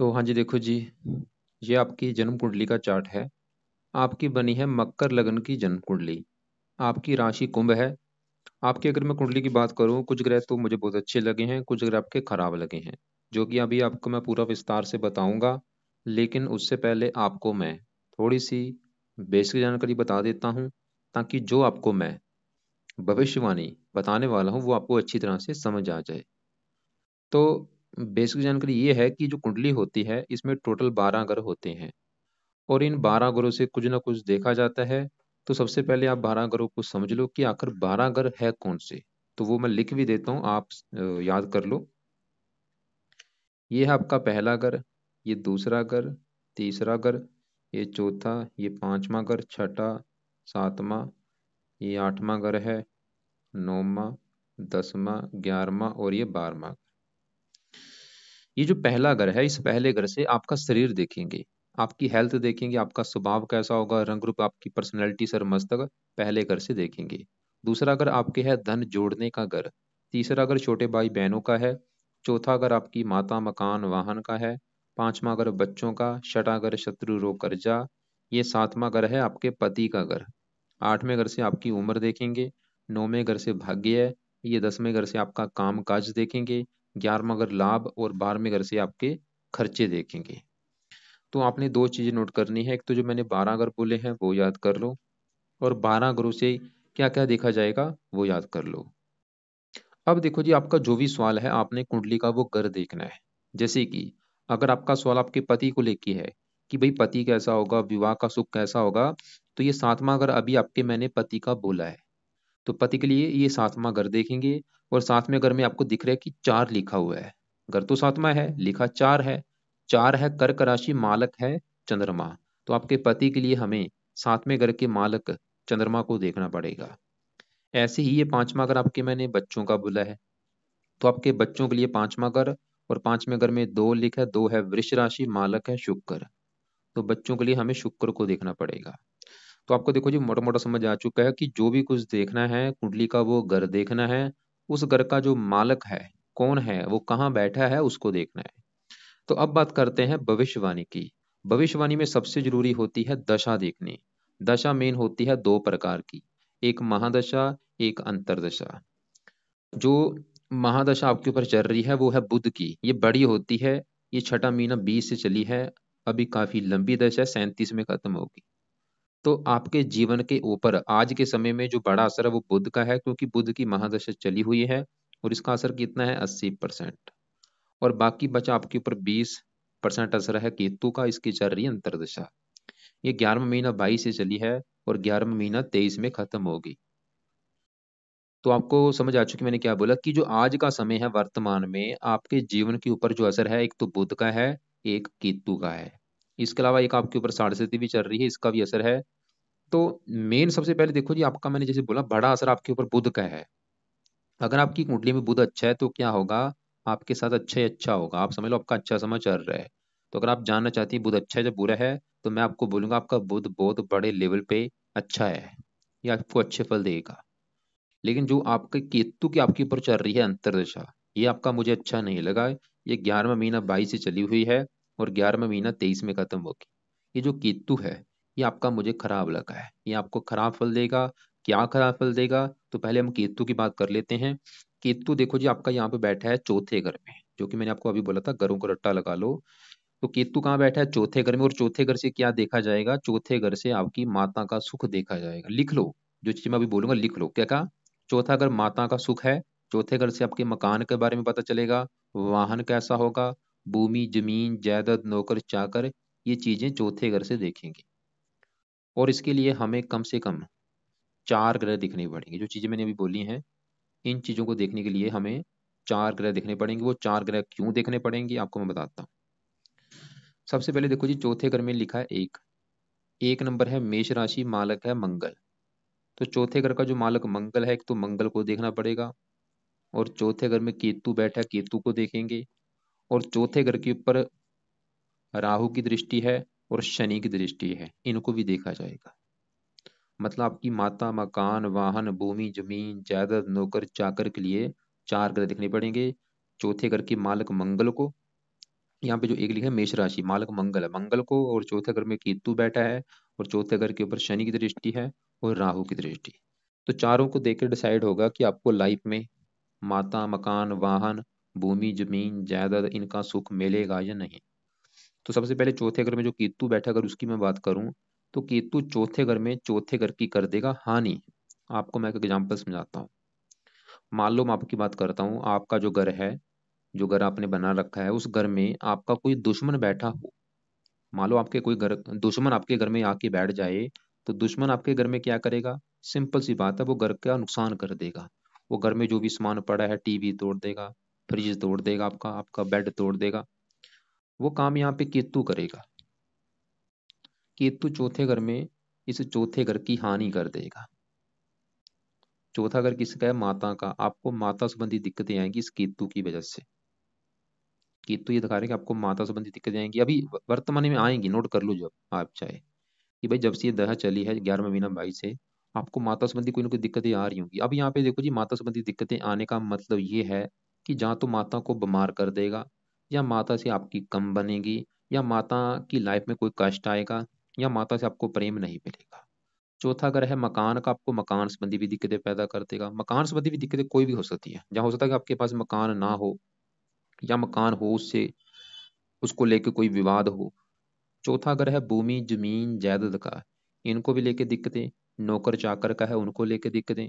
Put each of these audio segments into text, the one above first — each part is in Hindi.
तो हाँ जी, देखो जी, ये आपकी जन्म कुंडली का चार्ट है। आपकी बनी है मकर लगन की जन्म कुंडली। आपकी राशि कुंभ है। आपकी अगर मैं कुंडली की बात करूँ, कुछ ग्रह तो मुझे बहुत अच्छे लगे हैं, कुछ ग्रह आपके खराब लगे हैं, जो कि अभी आपको मैं पूरा विस्तार से बताऊंगा। लेकिन उससे पहले आपको मैं थोड़ी सी बेसिक जानकारी बता देता हूँ, ताकि जो आपको मैं भविष्यवाणी बताने वाला हूँ वो आपको अच्छी तरह से समझ आ जाए। तो बेसिक जानकारी ये है कि जो कुंडली होती है इसमें टोटल 12 ग्रह होते हैं, और इन 12 ग्रहों से कुछ ना कुछ देखा जाता है। तो सबसे पहले आप 12 ग्रहों को समझ लो कि आखिर 12 ग्रह है कौन से। तो वो मैं लिख भी देता हूँ, आप याद कर लो। ये है आपका पहला ग्रह, ये दूसरा ग्रह, तीसरा ग्रह, ये चौथा, ये पांचवा ग्रह, छठा, सातवां, ये आठवां ग्रह है, नौवां, 10वां, 11वां और ये 12वां। ये जो पहला घर है, इस पहले घर से आपका शरीर देखेंगे, आपकी हेल्थ देखेंगे, आपका स्वभाव कैसा होगा, रंग रूप, आपकी पर्सनैलिटी, सर मस्तक पहले घर से देखेंगे। दूसरा घर आपके है धन जोड़ने का घर। तीसरा घर छोटे भाई बहनों का है। चौथा घर आपकी माता मकान वाहन का है। पांचवा घर बच्चों का। छठा घर शत्रु रोग कर्जा। ये सातवां घर है आपके पति का घर। आठवें घर से आपकी उम्र देखेंगे। नौवें घर से भाग्य है। ये 10वें घर से आपका काम काज देखेंगे। 11वां घर लाभ, और 12वें घर से आपके खर्चे देखेंगे। तो आपने दो चीजें नोट करनी है, एक तो जो मैंने 12 घर बोले हैं वो याद कर लो, और 12 घरों से क्या क्या देखा जाएगा वो याद कर लो। अब देखो जी, आपका जो भी सवाल है आपने कुंडली का वो घर देखना है। जैसे कि अगर आपका सवाल आपके पति को लेके है कि भाई पति कैसा होगा, विवाह का सुख कैसा होगा, तो ये सातवां घर अभी आपके मैंने पति का बोला है। तो पति के लिए ये सातवां घर देखेंगे। और सातवें घर में आपको दिख रहा है कि 4 लिखा हुआ है। घर तो सातवां है, लिखा 4 है। 4 है, कर्क राशि, मालक है चंद्रमा। तो आपके पति के लिए हमें सातवें घर के मालक चंद्रमा को देखना पड़ेगा। ऐसे ही ये पांचवा घर आपके मैंने बच्चों का बोला है, तो आपके बच्चों के लिए पांचवा घर। और पांचवें घर में 2 लिखा है, 2 है वृष राशि, मालक है शुक्र। तो बच्चों के लिए हमें शुक्र को देखना पड़ेगा। तो आपको देखो जी, मोटा मोटा समझ आ चुका है कि जो भी कुछ देखना है कुंडली का वो घर देखना है। उस घर का जो मालक है कौन है, वो कहाँ बैठा है, उसको देखना है। तो अब बात करते हैं भविष्यवाणी की। भविष्यवाणी में सबसे जरूरी होती है दशा देखनी। दशा मेन होती है 2 प्रकार की, एक महादशा, एक अंतरदशा। जो महादशा आपके ऊपर चल रही है वो है बुध की, ये बड़ी होती है। ये छठा महीना 20 से चली है, अभी काफी लंबी दशा है, 37 में खत्म होगी। तो आपके जीवन के ऊपर आज के समय में जो बड़ा असर है वो बुध का है, क्योंकि बुध की महादशा चली हुई है। और इसका असर कितना है, 80%। और बाकी बचा आपके ऊपर 20% असर है केतु का, इसकी चल रही है अंतरदशा। ये 11वां महीना 22 से चली है, और 11वां महीना 23 में खत्म होगी। तो आपको समझ आ चुकी मैंने क्या बोला, कि जो आज का समय है वर्तमान में आपके जीवन के ऊपर जो असर है, एक तो बुध का है, एक केतु का है। इसके अलावा एक आपके ऊपर साढ़े भी चल रही है, इसका भी असर है। तो मेन सबसे पहले देखो जी, आपका मैंने जैसे बोला बड़ा असर आपके ऊपर बुध का है। अगर आपकी कुंडली में बुध अच्छा है तो क्या होगा, आपके साथ अच्छा ही अच्छा होगा। आप समझ लो आपका अच्छा समय चल रहा है। तो अगर आप जानना चाहती हैं बुध अच्छा है या बुरा है, तो मैं आपको बोलूंगा आपका बुध बहुत बड़े लेवल पे अच्छा है, ये आपको अच्छे फल देगा। लेकिन जो आपके केतु की आपके ऊपर चल रही है अंतरदशा, ये आपका मुझे अच्छा नहीं लगा। ये 11वां महीना 22 से चली हुई है, और 11वां महीना 23 में खत्म होगी। ये जो केतु है ये आपका मुझे खराब लगा है, ये आपको खराब फल देगा। क्या खराब फल देगा, तो पहले हम केतु की बात कर लेते हैं। केतु देखो जी, आपका यहाँ पे बैठा है चौथे घर में, जो कि मैंने आपको अभी बोला था घरों को रट्टा लगा लो। तो केतु कहाँ बैठा है, चौथे घर में। और चौथे घर से क्या देखा जाएगा, चौथे घर से आपकी माता का सुख देखा जाएगा। लिख लो, जो चीज मैं अभी बोलूंगा लिख लो। क्या कहा, चौथा घर माता का सुख है। चौथे घर से आपके मकान के बारे में पता चलेगा, वाहन कैसा होगा, भूमि जमीन जायदाद नौकर चाकर, ये चीजें चौथे घर से देखेंगे। और इसके लिए हमें कम से कम 4 ग्रह दिखने पड़ेंगे। जो चीजें मैंने अभी बोली हैं, इन चीजों को देखने के लिए हमें 4 ग्रह देखने पड़ेंगे। वो 4 ग्रह क्यों देखने पड़ेंगे आपको मैं बताता हूँ। सबसे पहले देखो जी, चौथे घर में लिखा है एक, एक नंबर है मेष राशि, मालक है मंगल। तो चौथे घर का जो मालक मंगल है, एक तो मंगल को देखना पड़ेगा। और चौथे घर में केतु बैठा है, केतु को देखेंगे। और चौथे घर के ऊपर राहु की दृष्टि है, और शनि की दृष्टि है, इनको भी देखा जाएगा। मतलब आपकी माता मकान वाहन भूमि जमीन जायदाद नौकर चाकर के लिए 4 ग्रह देखने पड़ेंगे। चौथे घर के मालक मंगल को, यहाँ पे जो एक लिखा है मेष राशि, मालक मंगल है, मंगल को, और चौथे घर में केतु बैठा है, और चौथे घर के ऊपर शनि की दृष्टि है और राहु की दृष्टि। तो चारों को देख के डिसाइड होगा कि आपको लाइफ में माता, मकान, वाहन, भूमि, जमीन, जायदाद, इनका सुख मिलेगा या नहीं। तो सबसे पहले चौथे घर में जो केतु बैठा, अगर उसकी मैं बात करूं, तो केतु चौथे घर में चौथे घर की कर देगा हानि। आपको मैं एक एग्जांपल समझाता हूँ। मान लो मैं आपकी बात करता हूँ, आपका जो घर है, जो घर आपने बना रखा है, उस घर में आपका कोई दुश्मन बैठा हो। मान लो आपके कोई घर दुश्मन आपके घर में आके बैठ जाए, तो दुश्मन आपके घर में क्या करेगा? सिंपल सी बात है, वो घर का नुकसान कर देगा। वो घर में जो भी सामान पड़ा है, टीवी तोड़ देगा, फ्रिज तोड़ देगा, आपका आपका बेड तोड़ देगा। वो काम यहाँ पे केतु करेगा। केतु चौथे घर में इस चौथे घर की हानि कर देगा। चौथा घर किसका है? माता का। आपको माता संबंधी दिक्कतें आएंगी इस केतु की वजह से। केतु ये दिखा रहे हैं कि आपको माता संबंधी दिक्कतें आएंगी, अभी वर्तमान में आएंगी, नोट कर लो जब आप चाहे, कि भाई जब से ये दशा चली है 11वें महीना 22 से, आपको माता संबंधी कोई ना कोई दिक्कतें आ रही होंगी। अब यहाँ पे देखो जी, माता संबंधी दिक्कतें आने का मतलब ये है कि जहाँ तो माता को बीमार कर देगा, या माता से आपकी कम बनेगी, या माता की लाइफ में कोई कष्ट आएगा, या माता से आपको प्रेम नहीं मिलेगा। चौथा अगर है मकान का, आपको मकान संबंधी भी दिक्कतें पैदा कर देगा। मकान संबंधी भी दिक्कतें कोई भी हो सकती है, जहाँ हो सकता है कि आपके पास मकान ना हो, या मकान हो उससे उसको लेके कोई विवाद हो। चौथा अगर है भूमि, जमीन, जायदाद का, इनको भी लेके दिक्कतें। नौकर चाकर का है, उनको लेके दिक्कतें।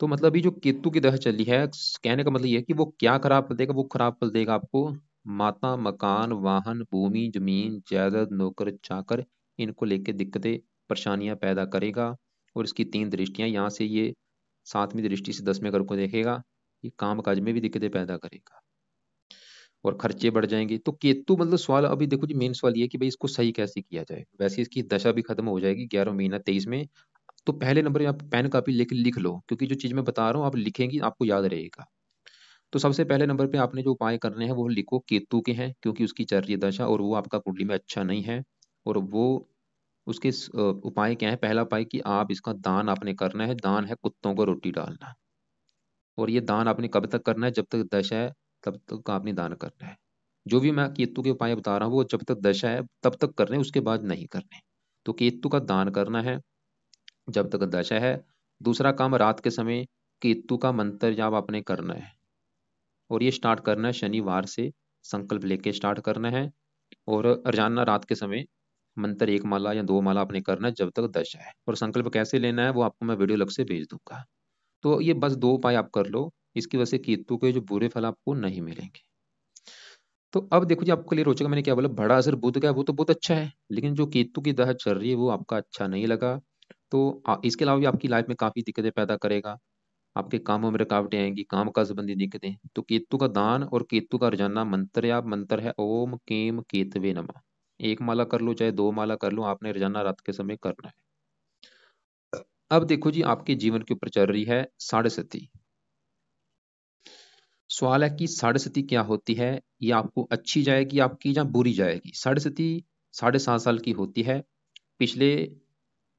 तो मतलब ये जो केतु की दशा चली है, कहने का मतलब ये है कि वो क्या खराब फल देगा? वो खराब फल देगा आपको माता, मकान, वाहन, भूमि, जमीन, जायदाद, नौकर चाकर, इनको लेके दिक्कतें, परेशानियां पैदा करेगा। और इसकी तीन दृष्टियां, यहाँ से ये सातवीं दृष्टि से 10वें घर को देखेगा, ये काम काज में भी दिक्कतें पैदा करेगा और खर्चे बढ़ जाएंगे। तो केतु मतलब सवाल, अभी देखो जी मेन सवाल ये है कि भाई इसको सही कैसे किया जाए। वैसे इसकी दशा भी खत्म हो जाएगी 11 महीना 23 में। तो पहले नंबर पे आप पेन कापी लेके लिख लो, क्योंकि जो चीज मैं बता रहा हूँ आप लिखेंगी आपको याद रहेगा। तो सबसे पहले नंबर पे आपने जो उपाय करने हैं वो लिखो, केतु के हैं, क्योंकि उसकी चल रही है दशा और वो आपका कुंडली में अच्छा नहीं है। और वो उसके उपाय क्या है? पहला उपाय कि आप इसका दान आपने करना है। दान है कुत्तों को रोटी डालना। और ये दान आपने कब तक करना है? जब तक दशा है तब तक आपने दान करना है। जो भी मैं केतु के उपाय बता रहा हूँ वो जब तक दशा है तब तक करने, उसके बाद नहीं करने। तो केतु का दान करना है जब तक दशा है। दूसरा काम, रात के समय केतु का मंत्र जाप आपने करना है। और ये स्टार्ट करना है शनिवार से, संकल्प लेके स्टार्ट करना है। और रोजाना रात के समय मंत्र 1 माला या 2 माला आपने करना है जब तक दशा है। और संकल्प कैसे लेना है वो आपको मैं वीडियो अलग से भेज दूंगा। तो ये बस 2 उपाय आप कर लो, इसकी वजह से केतु के जो बुरे फल आपको नहीं मिलेंगे। तो अब देखो जी, आपको क्लियर हो चुका मैंने क्या बोला। बड़ा असर बुध का है वो तो बहुत अच्छा है, लेकिन जो केतु की दशा चल रही है वो आपका अच्छा नहीं लगा। तो इसके अलावा भी आपकी लाइफ में काफी दिक्कतें पैदा करेगा। आपके कामों में रुकावटें आएंगी, काम काज संबंधी दिक्कतें। तो केतु का दान और केतु का रोजाना मंत्र, या मंत्र है ओम केम केतवे नमः। 1 माला कर लो चाहे 2 माला कर लो, आपने रोजाना रात के समय करना है। अब देखो जी, आपके जीवन के ऊपर चल रही है साढ़े सती। सवाल है कि साढ़े सती क्या होती है? ये आपको अच्छी जाएगी आपकी या बुरी जाएगी? साढ़े सती 7.5 साल की होती है। पिछले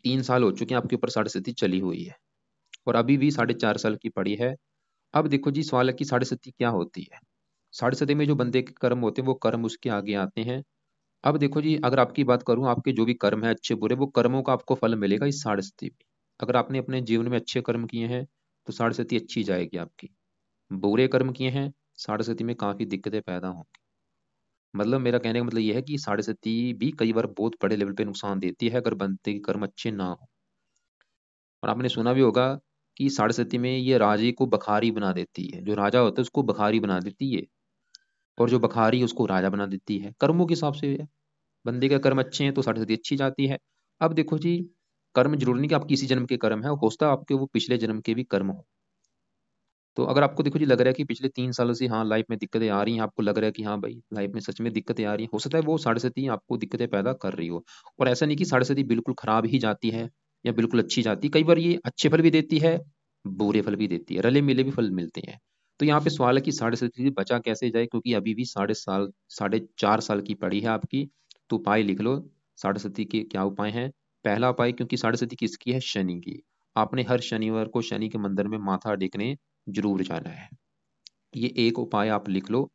3 साल हो चुके हैं आपके ऊपर साढ़े सती चली हुई है, और अभी भी 4.5 साल की पड़ी है। अब देखो जी, सवाल है कि साढ़े सती क्या होती है? साढ़े सती में जो बंदे के कर्म होते हैं वो कर्म उसके आगे आते हैं। अब देखो जी, अगर आपकी बात करूं, आपके जो भी कर्म है अच्छे बुरे, वो कर्मों का आपको फल मिलेगा इस साढ़े सती में। अगर आपने अपने जीवन में अच्छे कर्म किए हैं तो साढ़े सती अच्छी जाएगी आपकी। बुरे कर्म किए हैं, साढ़े सती में काफी दिक्कतें पैदा होंगी। मतलब मेरा कहने का मतलब यह है कि साढ़े सती भी कई बार बहुत बड़े लेवल पे नुकसान देती है अगर बंदे के कर्म अच्छे ना हो। और आपने सुना भी होगा कि साढ़े सती में ये राजे को बखारी बना देती है, जो राजा होता है उसको बखारी बना देती है, और जो बखारी है उसको राजा बना देती है, कर्मों के हिसाब से। बंदे के कर्म अच्छे हैं तो साढ़े सती अच्छी जाती है। अब देखो जी, कर्म जरूरी नहीं कि आपके इसी जन्म के कर्म है, हो सकता है आपके वो पिछले जन्म के भी कर्म हो। तो अगर आपको देखो जी लग रहा है कि पिछले 3 सालों से हाँ लाइफ में दिक्कतें आ रही हैं, आपको लग रहा है कि हाँ भाई लाइफ में सच में दिक्कतें आ रही हैं, हो सकता है वो साढ़े सती आपको दिक्कतें पैदा कर रही हो। और ऐसा नहीं कि साढ़े सती बिल्कुल खराब ही जाती है या बिल्कुल अच्छी जाती है, कई बार ये अच्छे फल भी देती है, बुरे फल भी देती है, रले मिले भी फल मिलते हैं। तो यहाँ पे सवाल है कि साढ़े सती से बचा कैसे जाए, क्योंकि अभी भी 4.5 साल की पड़ी है आपकी। तो उपाय लिख लो, साढ़े सती के क्या उपाय हैं। पहला उपाय, क्योंकि साढ़े सती किसकी है? शनि की। आपने हर शनिवार को शनि के मंदिर में माथा टेकने जरूर जाना है। ये एक उपाय आप लिख लो।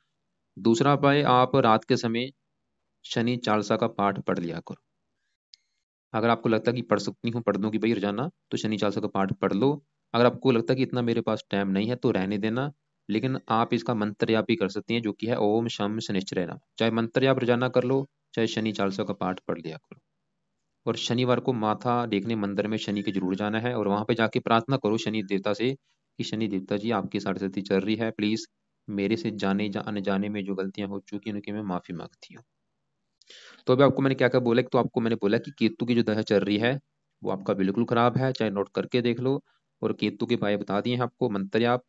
दूसरा उपाय, आप रात के समय शनि चालीसा का पाठ पढ़ लिया करो। अगर आपको लगता है कि पढ़ सकती हूँ, पढ़ दूंगी भाई रोजाना, तो शनि चालीसा का पाठ पढ़ लो। अगर आपको लगता है कि इतना मेरे पास टाइम नहीं है तो रहने देना। लेकिन आप इसका मंत्र जाप भी कर सकती हैं, जो कि है ओम शम शनिश्चराय नमः। चाहे मंत्र जाप रोजाना कर लो, चाहे शनि चालीसा का पाठ पढ़ लिया करो। और शनिवार को माथा टेकने मंदिर में शनि के जरूर जाना है, और वहां पे जाके प्रार्थना करो शनि देवता से कि शनि देवता जी, आपकी साढ़े चल रही है, प्लीज मेरे से अनजाने में जो गलतियां हो चुकी हैं उनकी मैं माफी मांगती हूँ। तो अभी आपको मैंने क्या क्या बोला, तो आपको मैंने बोला कि केतु की जो दशा चल रही है वो आपका बिल्कुल खराब है, चाहे नोट करके देख लो। और केतु के उपाय बता दिए हैं आपको, मंत्र आप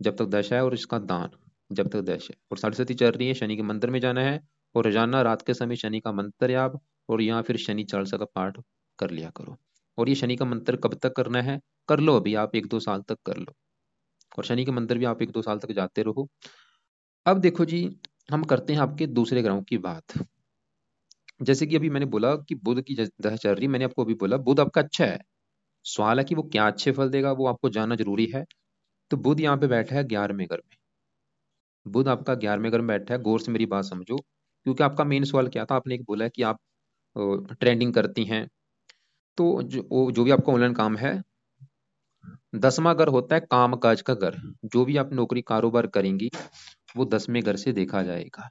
जब तक दशा है, और इसका दान जब तक दशा है। और साढ़े चल रही है, शनि के मंदिर में जाना है, और रोजाना रात के समय शनि का मंत्र आप, और या फिर शनि चालीसा का पाठ कर लिया करो। और ये शनि का मंत्र कब तक करना है, कर लो अभी आप 1-2 साल तक कर लो। और शनि के मंदिर भी आप 1-2 साल तक जाते रहो। अब देखो जी, हम करते हैं आपके दूसरे ग्रहों की बात। जैसे कि अभी मैंने बोला कि बुध की दशा चल रही, मैंने आपको अभी बोला बुध आपका अच्छा है। सवाल है कि वो क्या अच्छे फल देगा, वो आपको जानना जरूरी है। तो बुध यहाँ पे बैठा है 11वें घर में। बुध आपका 11वें घर में बैठा है, गौर से मेरी बात समझो, क्योंकि आपका मेन सवाल क्या था, आपने एक बोला है कि आप ट्रेंडिंग करती हैं। तो जो भी आपका ऑनलाइन काम है, 10वां घर होता है काम काज का घर। जो भी आप नौकरी कारोबार करेंगी वो 10वें घर से देखा जाएगा।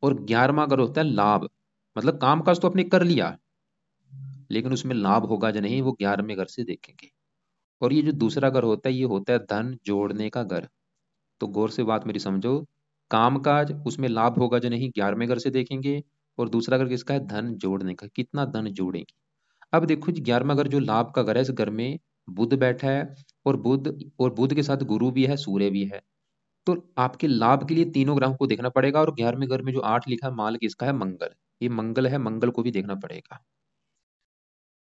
और 11वां घर होता है लाभ, मतलब काम काज तो आपने कर लिया, लेकिन उसमें लाभ होगा या नहीं वो 11वें घर से देखेंगे। और ये जो दूसरा घर होता है, ये होता है धन जोड़ने का घर। तो गौर से बात मेरी समझो, कामकाज उसमें लाभ होगा या नहीं 11वें घर से देखेंगे। और दूसरा घर किसका है, धन जोड़ने का, कितना धन जोड़ेंगे। अब देखो जी, 11वां घर जो लाभ का घर है, इस घर में बुध बैठा है। और बुध के साथ गुरु भी है, सूर्य भी है। तो आपके लाभ के लिए तीनों ग्रहों को देखना पड़ेगा। और 11वें घर में जो 8 लिखा है माल किसका है, मंगल। ये मंगल है, मंगल को भी देखना पड़ेगा।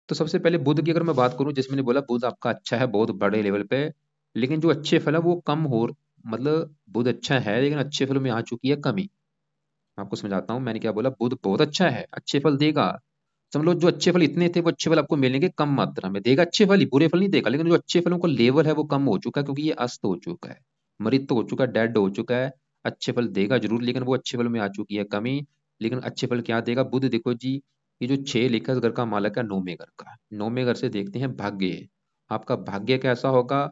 तो सबसे पहले बुध की अगर मैं बात करूं, जैसे मैंने बोला बुध आपका अच्छा है बहुत बड़े लेवल पे। लेकिन जो अच्छे फल है वो कम हो, मतलब बुध अच्छा है लेकिन अच्छे फलों में आ चुकी है कमी। मैं आपको समझाता हूँ, मैंने क्या बोला, बुध बहुत अच्छा है, अच्छे फल देगा। समझ लो जो अच्छे फल इतने थे, वो अच्छे फल आपको मिलेंगे कम मात्रा में, देगा अच्छे फल ही, बुरे फल नहीं देगा। लेकिन जो अच्छे फलों का लेवल है वो कम हो चुका है, क्योंकि ये अस्त हो चुका है, मृत तो हो चुका है, डेड हो चुका है। अच्छे फल देगा जरूर, लेकिन वो अच्छे फल में आ चुकी है कमी। लेकिन अच्छे फल क्या देगा बुध, देखो जी, ये जो 6 लिखा है इस घर का मालक है 9वें घर का। 9वें घर से देखते हैं भाग्य, आपका भाग्य कैसा होगा।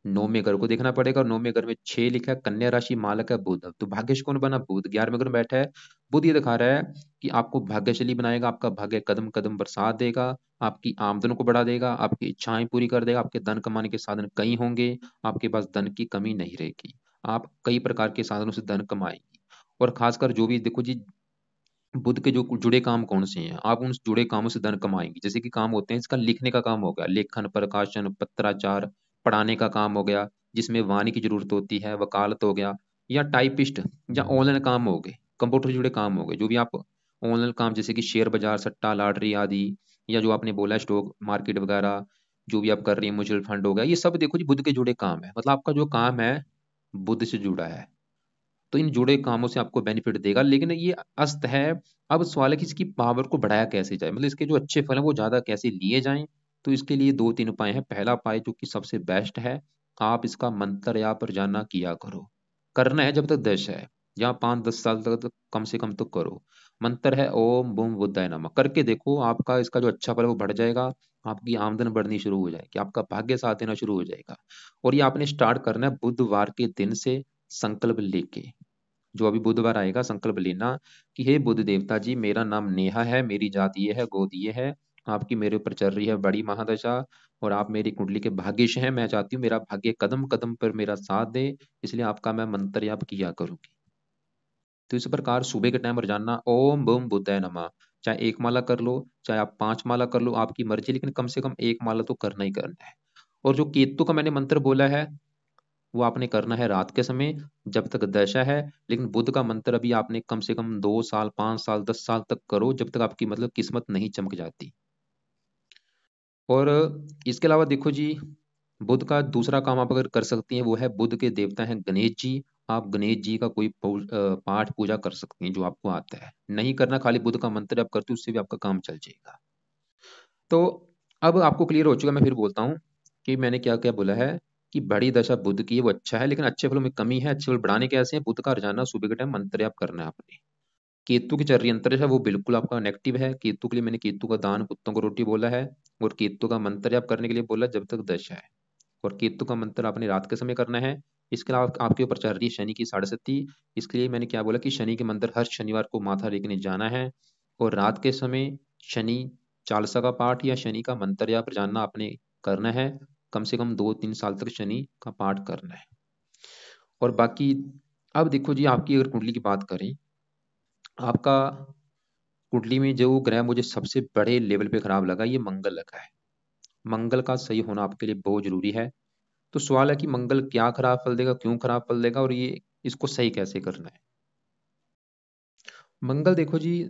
9वें घर को देखना पड़ेगा, और 9वें घर में 6 लिखा है, कन्या राशि मालक है बुध। तो भाग्यश कौन बना, बुध 11वें घर में बैठा है। बुध ये दिखा रहा है कि आपको भाग्यशाली बनाएगा, आपका भाग्य कदम कदम बरसात देगा, आपकी आमदन को बढ़ा देगा, आपकी इच्छाएं पूरी कर देगा, आपके धन कमाने के साधन कई होंगे, आपके पास धन की कमी नहीं रहेगी, आप कई प्रकार के साधनों से धन कमाएंगे। और खासकर जो भी देखो जी, बुध के जो जुड़े काम कौन से हैं, आप उन जुड़े कामों से धन कमाएंगे। जैसे कि काम होते हैं, इसका लिखने का काम हो गया, लेखन प्रकाशन पत्राचार, पढ़ाने का काम हो गया जिसमें वाणी की जरूरत होती है, वकालत हो गया, या टाइपिस्ट, या ऑनलाइन काम हो गए, कंप्यूटर से जुड़े काम हो गए, जो भी आप ऑनलाइन काम, जैसे कि शेयर बाजार, सट्टा लॉटरी आदि, या जो आपने बोला स्टॉक मार्केट वगैरह, जो भी आप कर रही है, म्यूचुअल फंड हो गया, ये सब देखो जी बुध के जुड़े काम है। मतलब आपका जो काम है बुध से जुड़ा है, तो इन जुड़े कामों से आपको बेनिफिट देगा। लेकिन ये अस्त है। अब सवाल है कि इसकी पावर को बढ़ाया कैसे जाए, मतलब इसके जो अच्छे फल हैं वो ज्यादा कैसे लिए जाएं। तो इसके लिए 2-3 उपाय हैं। पहला उपाय जो कि सबसे बेस्ट है, आप इसका मंत्र या पर जाना किया करो। करना है जब तक दश है, या 5-10 साल तक कम से कम तो करो। मंत्र है ओम बूम बुद्धाय नमः, करके देखो, आपका इसका जो अच्छा फल है वो बढ़ जाएगा। आपकी आमदन बढ़नी शुरू हो जाएगी, आपका भाग्य साथ देना शुरू हो जाएगा। और ये आपने स्टार्ट करना है बुधवार के दिन से, संकल्प लेके। जो अभी बुधवार आएगा, संकल्प लेना कि हे बुध देवता जी, मेरा नाम नेहा है, मेरी जात ये है, गोद ये है, आपकी मेरे ऊपर चल रही है बड़ी महादशा, और आप मेरी कुंडली के भाग्यश हैं, मैं चाहती हूँ मेरा भाग्य कदम कदम पर मेरा साथ दे, इसलिए आपका मैं मंत्र याप किया करूंगी। तो इस प्रकार सुबह के टाइम रोजाना ओम बम बुद्धाय नमः, चाहे एक माला कर लो, चाहे आप 5 माला कर लो, आपकी मर्जी, लेकिन कम से कम एक माला तो करना ही करना है। और जो केतु का मैंने मंत्र बोला है, वो आपने करना है रात के समय जब तक दशा है। लेकिन बुध का मंत्र अभी आपने कम से कम 2 साल, 5 साल, 10 साल तक करो, जब तक आपकी मतलब किस्मत नहीं चमक जाती। और इसके अलावा देखो जी, बुध का दूसरा काम आप अगर कर सकती हैं, वो है बुध के देवता हैं गणेश जी। आप गणेश जी का कोई पाठ पूजा कर सकती हैं जो आपको आता है। नहीं करना, खाली बुध का मंत्र आप करती, उससे भी आपका काम चल जाएगा। तो अब आपको क्लियर हो चुका, मैं फिर बोलता हूँ कि मैंने क्या क्या बोला है। कि बड़ी दशा बुध की है वो अच्छा है, लेकिन अच्छे फलों में कमी है। अच्छे फल बढ़ाने कैसे हैं? बुध का रोजाना सुबह के टाइम मंत्र जाप करना है आपने। केतु की चल रही अंतरिक्ष है वो बिल्कुल आपका नेगेटिव है। केतु के लिए मैंने केतु का दान कुत्तों को रोटी बोला है, और केतु का मंत्र जाप करने के लिए बोला जब तक दशा है। और केतु का मंत्र आपने रात के समय करना है। इसके अलावा आपके ऊपर चल रही है शनि की 6.5, इसके लिए मैंने क्या बोला कि शनि के मंदिर हर शनिवार को माथा टेकने जाना है, और रात के समय शनि चालीसा का पाठ या शनि का मंत्र या जानना आपने करना है। कम से कम 2-3 साल तक शनि का पाठ करना है। और बाकी अब देखो जी, आपकी अगर कुंडली की बात करें, आपका कुंडली में जो ग्रह मुझे सबसे बड़े लेवल पे खराब लगा, ये मंगल लगा है। मंगल का सही होना आपके लिए बहुत जरूरी है। तो सवाल है कि मंगल क्या खराब फल देगा, क्यों खराब फल देगा, और ये इसको सही कैसे करना है। मंगल देखो जी,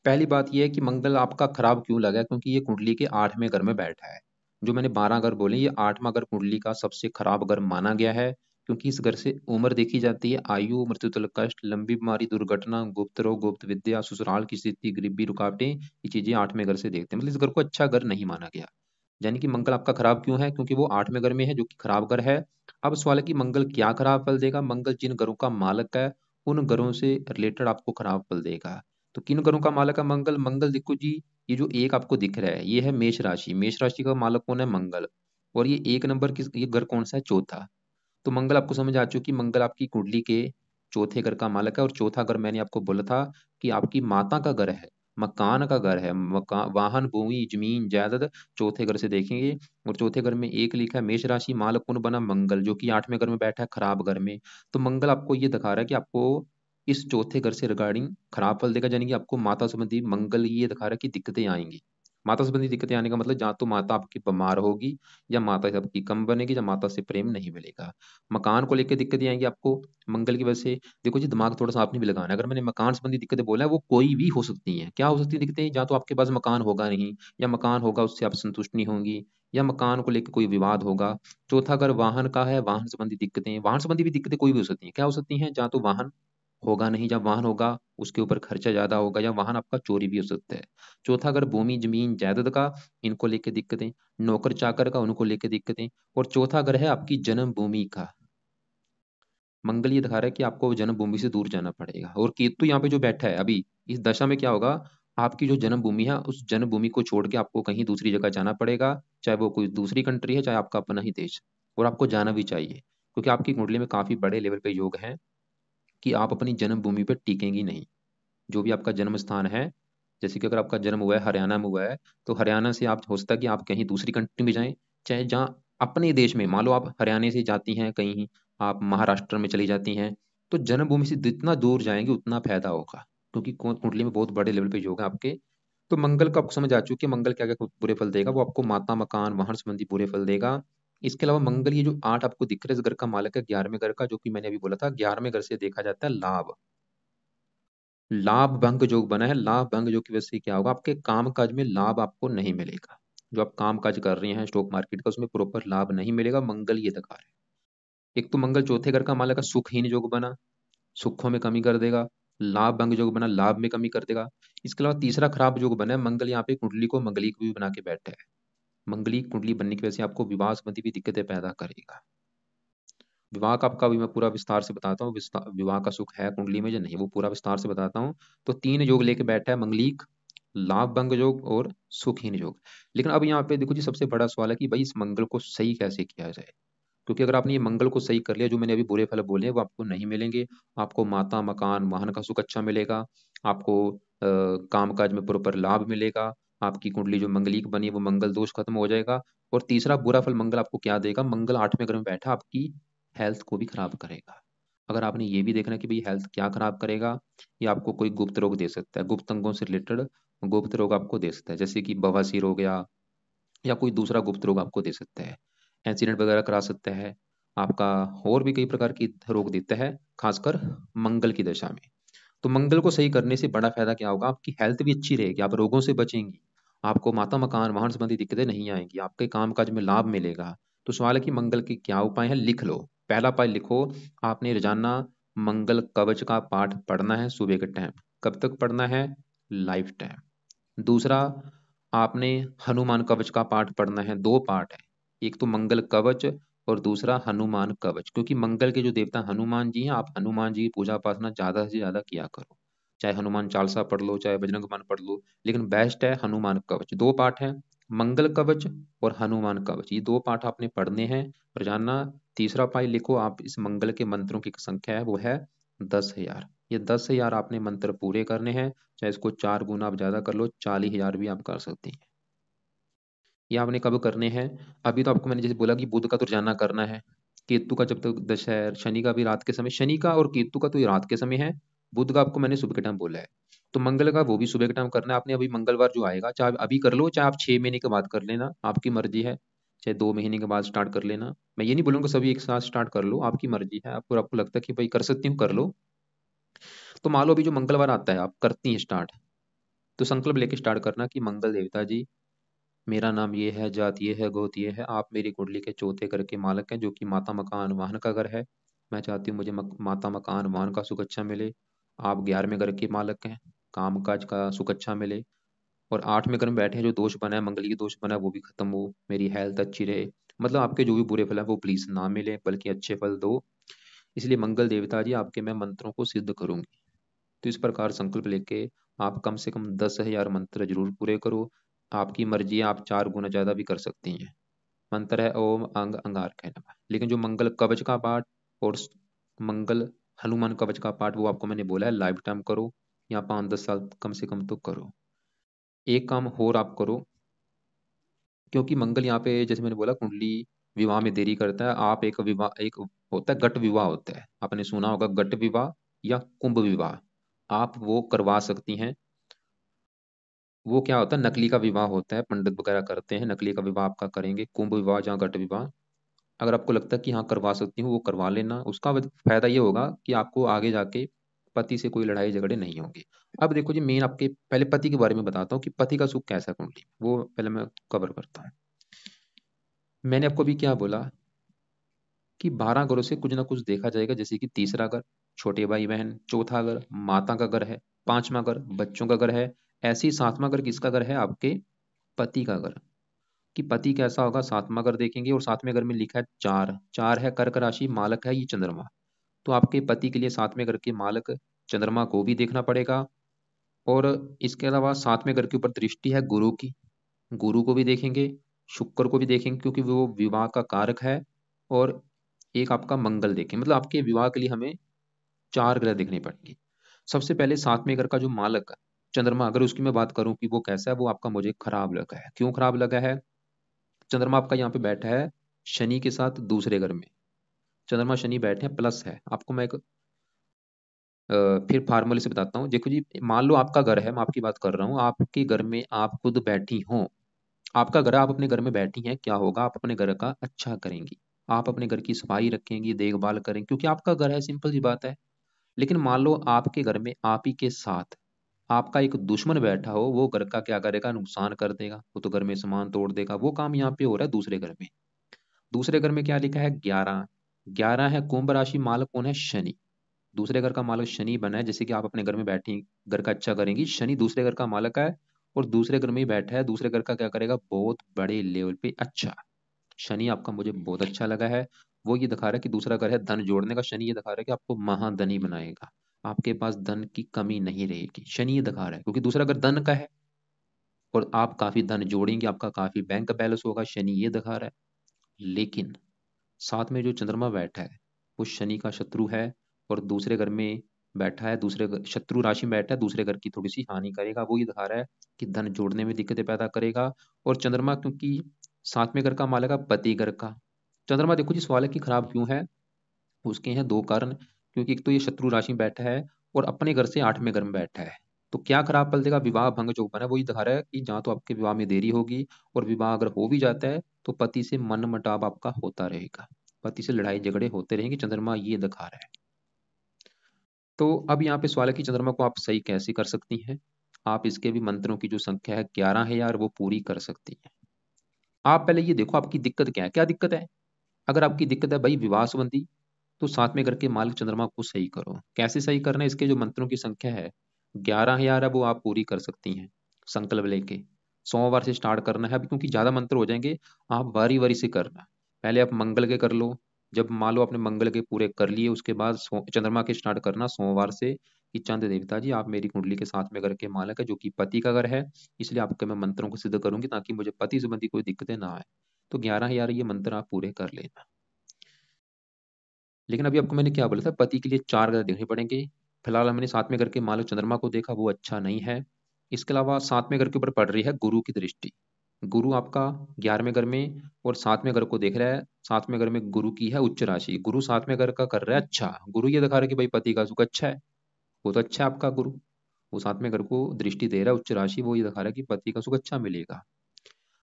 पहली बात यह है कि मंगल आपका खराब क्यों लगा है, क्योंकि ये कुंडली के 8वें घर में बैठा है। जो मैंने 12 घर बोले, ये 8वां घर कुंडली का सबसे खराब घर माना गया है, क्योंकि इस घर से उम्र देखी जाती है, आयु, मृत्यु, कष्ट, लंबी बीमारी, दुर्घटना, गुप्त रोग, गुप्त विद्या, ससुराल की स्थिति, गरीबी, रुकावटें, ये चीजें 8वें घर से देखते हैं। मतलब इस घर को अच्छा घर नहीं माना गया। यानी कि मंगल आपका खराब क्यों है? क्योंकि वो 8वें घर में है, जो कि खराब घर है। अब सवाल है कि मंगल क्या खराब फल देगा। मंगल जिन घरों का मालक है, उन घरों से रिलेटेड आपको खराब फल देगा। तो किन घरों का मालक है मंगल? मंगल देखो जी, ये जो एक आपको दिख रहा है, ये है मेष राशि। मेष राशि का मालक कौन है? मंगल। और ये एक नंबर किस, ये घर कौन सा है? चौथा। तो मंगल आपको समझ आ चुकी, मंगल आपकी कुंडली के चौथे घर का मालक है। और चौथा घर मैंने आपको बोला था कि आपकी माता का घर है, मकान का घर है, मकान, वाहन, भूमि, जमीन, जायदाद, चौथे घर से देखेंगे। और चौथे घर में एक लिखा है मेष राशि, मालक कौन बना? मंगल, जो कि 8वें घर में बैठा है, खराब घर में। तो मंगल आपको ये दिखा रहा है कि आपको इस चौथे घर से रिगार्डिंग खराब फल देगा, यानी कि आपको माता संबंधी, मंगल ये दिखा रहा है कि दिक्कतें आएंगी। माता संबंधी दिक्कतें आने का मतलब, जहाँ तो माता आपकी बीमार होगी, या माता से आपकी कम बनेगी, या माता से प्रेम नहीं मिलेगा। मकान को लेकर दिक्कतें आएंगी आपको मंगल की वजह से। देखो जी, दिमाग थोड़ा सा आपने भी लगाना है। अगर मैंने मकान संबंधी दिक्कतें बोला है, वो कोई भी हो सकती हैं। क्या हो सकती है दिक्कतें? जहाँ तो आपके पास मकान होगा नहीं, या मकान होगा उससे आप संतुष्ट नहीं होंगी, या मकान को लेकर कोई विवाद होगा। चौथा अगर वाहन का है, वाहन संबंधी दिक्कतें, वाहन संबंधी भी दिक्कतें कोई भी हो सकती हैं। क्या हो सकती हैं? जहाँ तो वाहन होगा नहीं, जब वाहन होगा उसके ऊपर खर्चा ज्यादा होगा, या वाहन आपका चोरी भी हो सकता है। चौथा अगर भूमि, जमीन, जायदाद का, इनको लेके दिक्कतें। नौकर चाकर का, उनको लेके दिक्कतें। और चौथा अगर है आपकी जन्मभूमि का, मंगल ये दिखा रहा है कि आपको जन्मभूमि से दूर जाना पड़ेगा। और केतु यहाँ पे जो बैठा है अभी, इस दशा में क्या होगा, आपकी जो जन्मभूमि है, उस जन्मभूमि को छोड़ के आपको कहीं दूसरी जगह जाना पड़ेगा। चाहे वो कोई दूसरी कंट्री है, चाहे आपका अपना ही देश। और आपको जाना भी चाहिए, क्योंकि आपकी कुंडली में काफी बड़े लेवल पे योग है कि आप अपनी जन्मभूमि पर टिकेंगी नहीं। जो भी आपका जन्म स्थान है, जैसे कि अगर आपका जन्म हुआ है हरियाणा में हुआ है, तो हरियाणा से आप, हो सकता है कि आप कहीं दूसरी कंट्री में जाएं, चाहे जहाँ अपने देश में, मान लो आप हरियाणा से जाती हैं कहीं, आप महाराष्ट्र में चली जाती हैं, तो जन्मभूमि से जितना दूर जाएंगे उतना फायदा होगा, क्योंकि कुंडली में बहुत बड़े लेवल पे योग है आपके। तो मंगल का आपको समझ आ चुकी है, मंगल क्या क्या बुरे फल देगा। वो आपको माता, मकान, वाहन संबंधी बुरे फल देगा। इसके अलावा मंगल ये जो 8 आपको दिख रहे हैं, इस घर का मालक है 11वें घर का, जो कि मैंने अभी बोला था 11वें घर से देखा जाता है लाभ। लाभ भंग योग बना है। लाभ भंग योग की वजह से क्या होगा, आपके काम काज में लाभ आपको नहीं मिलेगा। जो आप काम काज कर रहे हैं स्टॉक मार्केट का, उसमें प्रॉपर लाभ नहीं मिलेगा। मंगल ये दिखा रहे हैं। एक तो मंगल चौथे घर का मालक है, सुखहीन योग बना, सुखों में कमी कर देगा। लाभ भंग योग बना, लाभ में कमी कर देगा। इसके अलावा तीसरा खराब योग बना है, मंगल यहाँ पे कुंडली को मंगली को भी बना के बैठा है। मंगली कुंडली बनने की वजह से आपको विवाह संबंधी भी दिक्कतें पैदा करेगा। विवाह का आपका भी मैं पूरा विस्तार से बताता हूँ, विवाह का सुख है कुंडली में या नहीं, वो पूरा विस्तार से बताता हूँ। तो 3 योग लेके बैठा है, मंगलिक, लाभ भंग योग और सुखहीन योग। लेकिन अब यहाँ पे देखो जी, सबसे बड़ा सवाल है कि भाई इस मंगल को सही कैसे किया जाए। क्योंकि अगर आपने ये मंगल को सही कर लिया, जो मैंने अभी बुरे फल बोले हैं वो आपको नहीं मिलेंगे। आपको माता, मकान, वाहन का सुख अच्छा मिलेगा। आपको काम काज में प्रॉपर लाभ मिलेगा। आपकी कुंडली जो मंगलिक बनी है, वो मंगल दोष खत्म हो जाएगा। और तीसरा बुरा फल मंगल आपको क्या देगा, मंगल 8वें घर में बैठा आपकी हेल्थ को भी खराब करेगा। अगर आपने ये भी देखना कि भाई हेल्थ क्या खराब करेगा, ये आपको कोई गुप्त रोग दे सकता है, गुप्त अंगों से रिलेटेड गुप्त रोग आपको दे सकता है, जैसे कि बवासीर हो गया, या कोई दूसरा गुप्त रोग आपको दे सकता है, एक्सीडेंट वगैरह करा सकता है आपका। और भी कई प्रकार की रोग देता है, खासकर मंगल की दशा में। तो मंगल को सही करने से बड़ा फायदा क्या होगा, आपकी हेल्थ भी अच्छी रहेगी, आप रोगों से बचेंगी, आपको माता, मकान, वाहन संबंधी दिक्कतें नहीं आएंगी, आपके काम काज में लाभ मिलेगा। तो सवाल है कि मंगल के क्या उपाय हैं, लिख लो। पहला उपाय लिखो, आपने रोजाना मंगल कवच का पाठ पढ़ना है सुबह के टाइम। कब तक पढ़ना है? Life time. दूसरा, आपने हनुमान कवच का पाठ पढ़ना है। 2 पाठ है, एक तो मंगल कवच, और दूसरा हनुमान कवच, क्योंकि मंगल के जो देवता हनुमान जी हैं, आप हनुमान जी की पूजा उपासना ज्यादा से ज्यादा किया करो। चाहे हनुमान चालीसा पढ़ लो, चाहे बजरंग बाण पढ़ लो, लेकिन बेस्ट है हनुमान कवच। दो पाठ है, मंगल कवच और हनुमान कवच, ये दो पाठ आपने पढ़ने हैं और जानना। तीसरा पाई लिखो आप, इस मंगल के मंत्रों की संख्या है वो है 10,000। ये 10,000 आपने मंत्र पूरे करने हैं, चाहे इसको 4 गुना आप ज्यादा कर लो, 40,000 भी आप कर सकती हैं। ये आपने कब करने हैं? अभी तो आपको मैंने जैसे बोला कि बुध का तो रोजाना करना है, केतु का जब तक दशा है, शनि का भी रात के समय, शनि का और केतु का तो ये रात के समय है, बुध का आपको मैंने सुबह के टाइम बोला है। तो मंगल का वो भी सुबह के टाइम करना है आपने। अभी मंगलवार जो आएगा, चाहे अभी कर लो, चाहे आप 6 महीने के बाद कर लेना, आपकी मर्जी है। चाहे 2 महीने के बाद स्टार्ट कर लेना, मैं ये नहीं बोलूंगा सभी एक साथ स्टार्ट कर लो, आपकी मर्जी है। आपको लगता है कि भाई कर सकती हूँ, कर लो। तो मान लो अभी जो मंगलवार आता है आप करती हैं स्टार्ट, तो संकल्प लेके स्टार्ट करना कि मंगल देवता जी, मेरा नाम ये है, जात ये है, गोत ये है, आप मेरी कुंडली के चौथे घर के मालक हैं, जो कि माता मकान वाहन का घर है। मैं चाहती हूँ मुझे माता मकान वाहन का सुख अच्छा मिले। आप 11वें घर के मालक हैं, काम काज का सुख अच्छा मिले। और 8वें घर में बैठे हैं, जो दोष बना है, मंगल की दोष बना है, वो भी खत्म हो, मेरी हेल्थ अच्छी रहे। मतलब आपके जो भी बुरे फल है वो प्लीज ना मिले, बल्कि अच्छे फल दो। इसलिए मंगल देवता जी, आपके मैं मंत्रों को सिद्ध करूंगी। तो इस प्रकार संकल्प लेके आप कम से कम 10,000 मंत्र जरूर पूरे करो। आपकी मर्जी है, आप 4 गुना ज्यादा भी कर सकती हैं। मंत्र है ओम अंग अंगारकाय नमः। लेकिन जो मंगल कवच का पाठ और मंगल हनुमान कवच का पाठ, वो आपको मैंने बोला है लाइफ टाइम करो, या 5-10 साल कम से कम तो करो। एक काम और आप करो, क्योंकि मंगल यहाँ पे जैसे मैंने बोला कुंडली विवाह में देरी करता है। आप एक विवाह, एक होता है गट विवाह होता है, आपने सुना होगा गट विवाह या कुंभ विवाह, आप वो करवा सकती हैं। वो क्या होता है, नकली का विवाह होता है, पंडित वगैरह करते हैं, नकली का विवाह आपका करेंगे। कुंभ विवाह जहाँ गट विवाह, अगर आपको लगता है कि हाँ करवा सकती हूँ, वो करवा लेना। उसका फायदा ये होगा कि आपको आगे जाके पति से कोई लड़ाई झगड़े नहीं होंगे। अब देखो जी, मेन आपके पहले पति के बारे में बताता हूँ कि पति का सुख कैसा है कुंडली में, वो पहले मैं कवर करता हूँ। मैंने आपको अभी क्या बोला कि 12 घरों से कुछ ना कुछ देखा जाएगा, जैसे कि तीसरा घर छोटे भाई बहन, चौथा घर माता का घर है, 5वां घर बच्चों का घर है। ऐसे ही 7वां घर किसका घर है? आपके पति का घर। कि पति कैसा होगा, 7वां घर देखेंगे, और 7वें घर में लिखा है 4, 4 है कर्क राशि, मालक है ये चंद्रमा। तो आपके पति के लिए 7वें घर के मालक चंद्रमा को भी देखना पड़ेगा। और इसके अलावा 7वें घर के ऊपर दृष्टि है गुरु की, गुरु को भी देखेंगे, शुक्र को भी देखेंगे, क्योंकि वो विवाह का कारक है। और एक आपका मंगल देखें, मतलब आपके विवाह के लिए हमें 4 ग्रह देखने पड़ेंगे। सबसे पहले 7वें घर का जो मालक है चंद्रमा, अगर उसकी मैं बात करूं कि वो कैसा है, वो आपका मुझे खराब लगा है। क्यों खराब लगा है? चंद्रमा आपका यहाँ पे बैठा है शनि के साथ दूसरे घर में, चंद्रमा शनि बैठे हैं प्लस है। आपको मैं एक फिर फार्मूले से बताता हूँ। देखो जी, मान लो आपका घर है, मैं आपकी बात कर रहा हूँ, आपके घर में आप खुद बैठी हो, आपका घर है, आप अपने घर में बैठी हैं, क्या होगा, आप अपने घर का अच्छा करेंगी, आप अपने घर की सफाई रखेंगी, देखभाल करेंगे, क्योंकि आपका घर है, सिंपल सी बात है। लेकिन मान लो आपके घर में आप ही के साथ आपका एक दुश्मन बैठा हो, वो घर का क्या करेगा, नुकसान कर देगा, वो तो घर में सामान तोड़ देगा। वो काम यहाँ पे हो रहा है दूसरे घर में। दूसरे घर में क्या लिखा है? 11, 11 है कुंभ राशि, मालक कौन है? शनि। दूसरे घर का मालक शनि बना है, जैसे कि आप अपने घर में बैठी घर का अच्छा करेंगी, शनि दूसरे घर का मालक है और दूसरे घर में ही बैठा है। दूसरे घर का क्या करेगा? बहुत बड़े लेवल पे अच्छा। शनि आपका मुझे बहुत अच्छा लगा है। वो ये दिखा रहा है कि दूसरा घर है धन जोड़ने का, शनि ये दिखा रहा है कि आपको महाधनी बनाएगा, आपके पास धन की कमी नहीं रहेगी, शनि ये दिखा रहा है, क्योंकि दूसरा घर धन का है और आप काफी धन जोड़ेंगे, आपका काफी बैंक बैलेंस होगा, शनि ये दिखा रहा है। लेकिन साथ में जो चंद्रमा बैठा है वो शनि का शत्रु है और दूसरे घर में बैठा है, शत्रु राशि में बैठा है, दूसरे घर की थोड़ी सी हानि करेगा। वो ये दिखा रहा है कि धन जोड़ने में दिक्कतें पैदा करेगा। और चंद्रमा क्योंकि 7वें घर का मालक है पति घर का, चंद्रमा देखो जी सवाल है कि खराब क्यों है, उसके हैं 2 कारण। क्योंकि एक तो ये शत्रु राशि में बैठा है और अपने घर से 8वें घर में बैठा है। तो क्या खराब फल देगा? विवाह भंग जो बना है, वो ये दिखा रहा है कि जहाँ तो आपके विवाह में देरी होगी, और विवाह अगर हो भी जाता है तो पति से मन मुटाव आपका होता रहेगा, पति से लड़ाई झगड़े होते रहेंगे, चंद्रमा ये दिखा रहा है। तो अब यहाँ पे सवाल है कि चंद्रमा को आप सही कैसे कर सकती हैं? आप इसके भी मंत्रों की जो संख्या है 11,000, वो पूरी कर सकती हैं। आप पहले ये देखो आपकी दिक्कत क्या है, क्या दिक्कत है। अगर आपकी दिक्कत है भाई विवाह संबंधी, तो 7वें घर के मालिक चंद्रमा को सही करो। कैसे सही करना है? इसके जो मंत्रों की संख्या है 11,000 है, वो आप पूरी कर सकती हैं संकल्प लेके। सोमवार से स्टार्ट करना है अभी, क्योंकि ज्यादा मंत्र हो जाएंगे, आप बारी बारी से करना। पहले आप मंगल के कर लो। जब मान लो आपने मंगल के पूरे कर लिए, उसके बाद चंद्रमा के स्टार्ट करना सोमवार से कि चंद्र देवता जी, आप मेरी कुंडली के 7वें घर के मालक है, जो कि पति का घर है, इसलिए आपके मैं मंत्रों को सिद्ध करूंगी ताकि मुझे पति संबंधी कोई दिक्कतें ना आए। तो 11,000 ये मंत्र आप पूरे कर लेना। लेकिन अभी आपको मैंने क्या बोला था, पति के लिए 4 ग्रह देखने पड़ेंगे। फिलहाल हमने 7वें घर के मालक चंद्रमा को देखा, वो अच्छा नहीं है। इसके अलावा 7वें घर के ऊपर पड़ रही है गुरु की दृष्टि। गुरु आपका 11वें घर में और 7वें घर को देख रहा है। 7वें घर में गुरु की है उच्च राशि, गुरु 7वें घर का कर रहा है अच्छा। गुरु ये दिखा रहा है कि भाई पति का सुख अच्छा है, वो तो अच्छा है आपका गुरु। वो 7वें घर को दृष्टि दे रहा है उच्च राशि, वो ये दिखा रहा है कि पति का सुख अच्छा मिलेगा।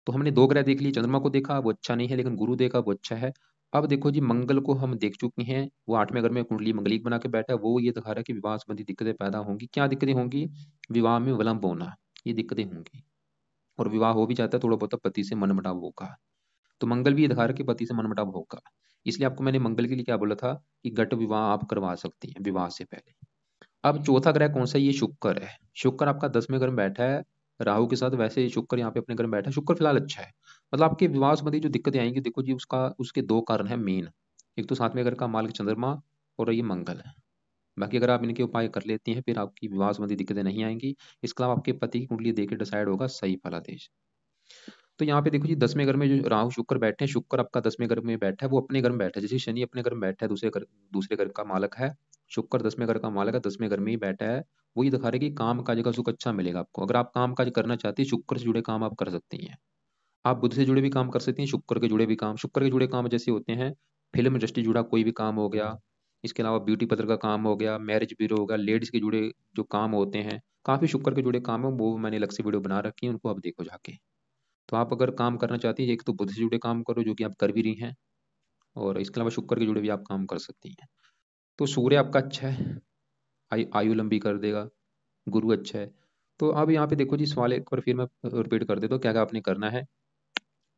तो हमने 2 ग्रह देख लिए, चंद्रमा को देखा वो अच्छा नहीं है, लेकिन गुरु देखा वो अच्छा है। अब देखो जी, मंगल को हम देख चुके हैं, वो 8वें घर में कुंडली मंगलिक बना के बैठा है, वो ये दिखा रहा है कि विवाह संबंधी दिक्कतें पैदा होंगी। क्या दिक्कतें होंगी? विवाह में विलंब होना, ये दिक्कतें होंगी। और विवाह हो भी जाता है थोड़ा बहुत पति से मनमुटाव होगा। तो मंगल भी ये दिखा रहा है कि पति से मनमुटाव होगा। इसलिए आपको मैंने मंगल के लिए क्या बोला था कि गट विवाह आप करवा सकती हैं विवाह से पहले। अब चौथा ग्रह कौन सा है? ये शुक्र है। शुक्र आपका 10वें घर में बैठा है राहु के साथ। वैसे ही शुक्र यहाँ पे अपने घर में बैठा है, शुक्र फिलहाल अच्छा है। मतलब आपके विवाह संबंधी जो दिक्कतें आएंगी, देखो जी, उसका उसके 2 कारण है मेन। एक तो 7वें घर का मालिक चंद्रमा, और ये मंगल है। बाकी अगर आप इनके उपाय कर लेती हैं, फिर आपकी विवाह संबंधी दिक्कतें नहीं आएंगी। इसके अलावा आपके पति की कुंडली देख के डिसाइड होगा सही फलादेश। तो यहाँ पे देखो जी, 10वें घर में जो राहु शुक्र बैठे हैं, शुक्र आपका 10वें घर में बैठा है, वो अपने घर में बैठा है। जैसे शनि अपने घर में बैठा है, दूसरे घर का मालक है। शुक्र 10वें घर का मालक है, 10वें घर में ही बैठा है। वो ये दिखा रहा है कि काम काज का सुख अच्छा मिलेगा आपको। अगर आप काम काज करना चाहती हैं, शुक्र से जुड़े काम आप कर सकती हैं। आप बुध से जुड़े भी काम कर सकती हैं, शुक्र के जुड़े भी काम। शुक्र के जुड़े काम जैसे होते हैं, फिल्म इंडस्ट्री जुड़ा कोई भी काम हो गया। इसके अलावा ब्यूटी पार्लर का काम हो गया, मैरिज ब्यूरो हो गया, लेडीज के जुड़े जो काम होते हैं, काफी शुक्र के जुड़े काम है, वो मैंने अलग से वीडियो बना रखी है, उनको आप देखो जाके। तो आप अगर काम करना चाहती हैं, एक तो बुध से जुड़े काम करो, जो कि आप कर भी रही हैं, और इसके अलावा शुक्र के जुड़े भी आप काम कर सकती हैं। तो सूर्य आपका अच्छा है, आयु लंबी कर देगा। गुरु अच्छा है। तो अब यहाँ पे देखो जी, सवाल एक बार फिर मैं रिपीट कर देता हूँ, क्या क्या आपने करना है।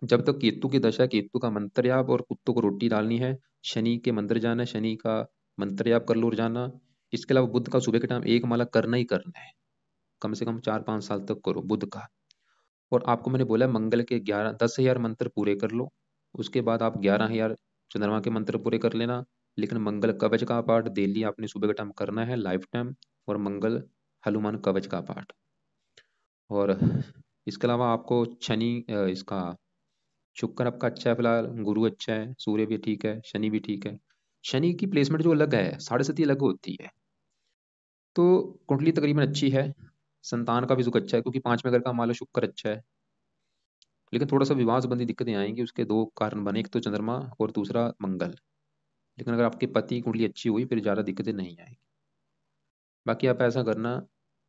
जब तक केतु की दशा है, केतु का मंत्र याप और कुत्तों को रोटी डालनी है। शनि के मंदिर जाना है, शनि का मंत्र याप कर लो रोजाना। इसके अलावा बुध का सुबह के टाइम एक माला करना ही करना है, कम से कम 4-5 साल तक करो बुध का। और आपको मैंने बोला मंगल के 10,000 मंत्र पूरे कर लो। उसके बाद आप 11,000 चंद्रमा के मंत्र पूरे कर लेना। लेकिन मंगल कवच का पाठ डेली आपने सुबह के टाइम करना है, लाइफ टाइम। और मंगल हनुमान कवच का पाठ। और इसके अलावा आपको शनि इसका शुक्र आपका अच्छा है फिलहाल, गुरु अच्छा है, सूर्य भी ठीक है, शनि भी ठीक है। शनि की प्लेसमेंट जो अलग है, 7.5 अलग होती है। तो कुंडली तकरीबन अच्छी है। संतान का भी सुख अच्छा है, क्योंकि 5वें घर का माला शुक्र अच्छा है। लेकिन थोड़ा सा विवाह संबंधी दिक्कतें आएंगी, उसके 2 कारण बने, एक तो चंद्रमा और दूसरा मंगल। लेकिन अगर आपके पति की कुंडली अच्छी हुई, फिर ज़्यादा दिक्कतें नहीं आएंगी। बाकी आप ऐसा करना,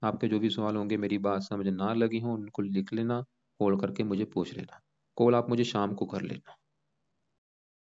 आपके जो भी सवाल होंगे, मेरी बात समझ ना लगी हो, उनको लिख लेना, कॉल करके मुझे पूछ लेना। कॉल आप मुझे शाम को कर लेना।